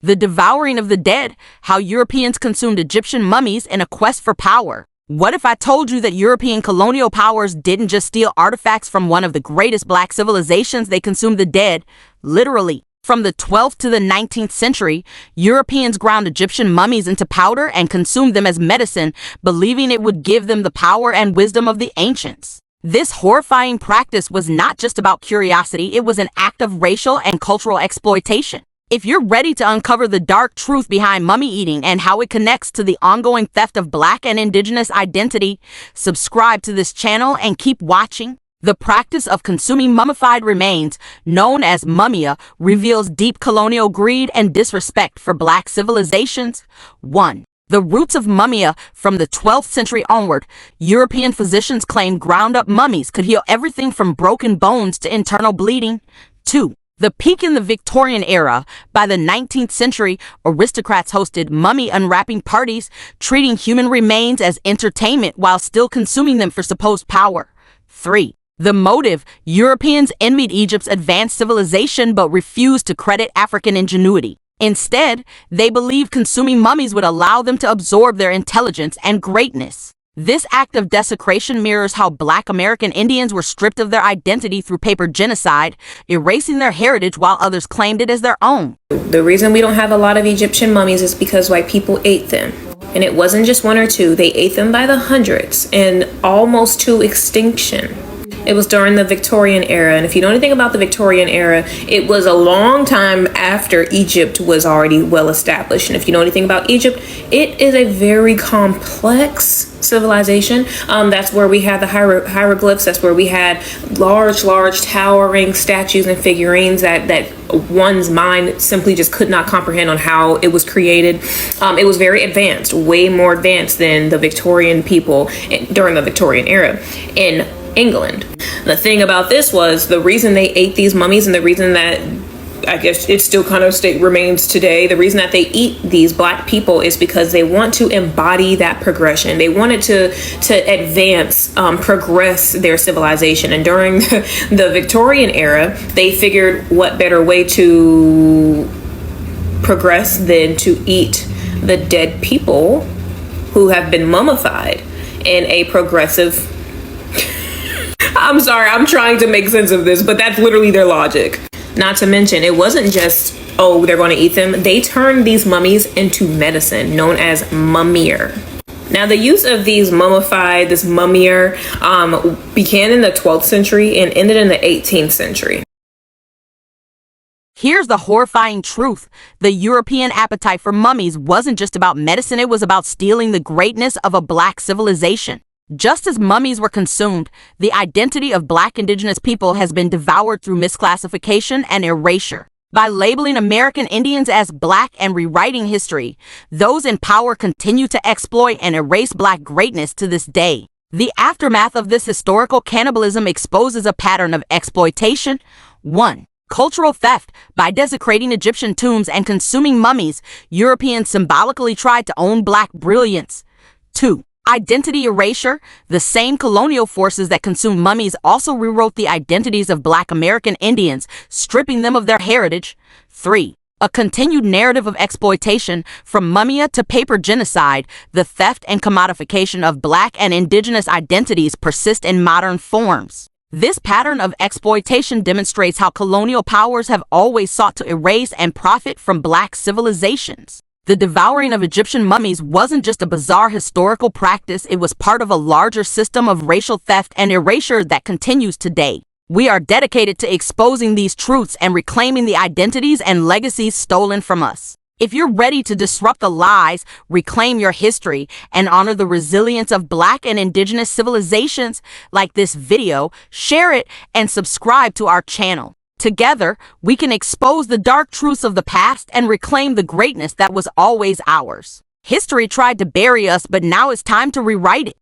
The Devouring of the Dead, how Europeans consumed Egyptian mummies in a quest for power. What if I told you that European colonial powers didn't just steal artifacts from one of the greatest black civilizations, they consumed the dead, literally. From the 12th to the 19th century, Europeans ground Egyptian mummies into powder and consumed them as medicine, believing it would give them the power and wisdom of the ancients. This horrifying practice was not just about curiosity, it was an act of racial and cultural exploitation. If you're ready to uncover the dark truth behind mummy eating and how it connects to the ongoing theft of black and indigenous identity, subscribe to this channel and keep watching. The practice of consuming mummified remains, known as mummia, reveals deep colonial greed and disrespect for black civilizations. 1. The roots of mummia. From the 12th century onward, European physicians claimed ground-up mummies could heal everything from broken bones to internal bleeding. 2. The peak in the Victorian era. By the 19th century, aristocrats hosted mummy unwrapping parties, treating human remains as entertainment while still consuming them for supposed power. 3. The motive. Europeans envied Egypt's advanced civilization but refused to credit African ingenuity. Instead, they believed consuming mummies would allow them to absorb their intelligence and greatness. This act of desecration mirrors how Black American Indians were stripped of their identity through paper genocide, erasing their heritage while others claimed it as their own. The reason we don't have a lot of Egyptian mummies is because white people ate them. And it wasn't just one or two, they ate them by the hundreds and almost to extinction. It was during the Victorian era, and if you know anything about the Victorian era, it was a long time after Egypt was already well established. And if you know anything about Egypt, it is a very complex civilization. That's where we had the hieroglyphs. That's where we had large towering statues and figurines that one's mind simply just could not comprehend on how it was created. It was very advanced, way more advanced than the Victorian people during the Victorian era in England. The thing about this was the reason they ate these mummies, and the reason that I guess it still kind of remains today, the reason that they eat these black people is because they want to embody that progression. They wanted to advance, progress their civilization. And during the Victorian era, they figured what better way to progress than to eat the dead people who have been mummified in a progressive I'm sorry, I'm trying to make sense of this, but that's literally their logic. Not to mention, it wasn't just, oh, they're going to eat them. They turned these mummies into medicine known as mummier. Now, the use of these this mummier, began in the 12th century and ended in the 18th century. Here's the horrifying truth. The European appetite for mummies wasn't just about medicine, it was about stealing the greatness of a black civilization. Just as mummies were consumed, the identity of black indigenous people has been devoured through misclassification and erasure. By labeling American Indians as black and rewriting history, those in power continue to exploit and erase black greatness to this day. The aftermath of this historical cannibalism exposes a pattern of exploitation. 1. Cultural theft. By desecrating Egyptian tombs and consuming mummies, Europeans symbolically tried to own black brilliance. 2. Identity erasure. The same colonial forces that consumed mummies also rewrote the identities of Black American Indians, stripping them of their heritage. 3. A continued narrative of exploitation. From mummia to paper genocide, the theft and commodification of Black and indigenous identities persist in modern forms. This pattern of exploitation demonstrates how colonial powers have always sought to erase and profit from Black civilizations. The devouring of Egyptian mummies wasn't just a bizarre historical practice, it was part of a larger system of racial theft and erasure that continues today. We are dedicated to exposing these truths and reclaiming the identities and legacies stolen from us. If you're ready to disrupt the lies, reclaim your history, and honor the resilience of Black and indigenous civilizations, like this video, share it, and subscribe to our channel. Together, we can expose the dark truths of the past and reclaim the greatness that was always ours. History tried to bury us, but now it's time to rewrite it.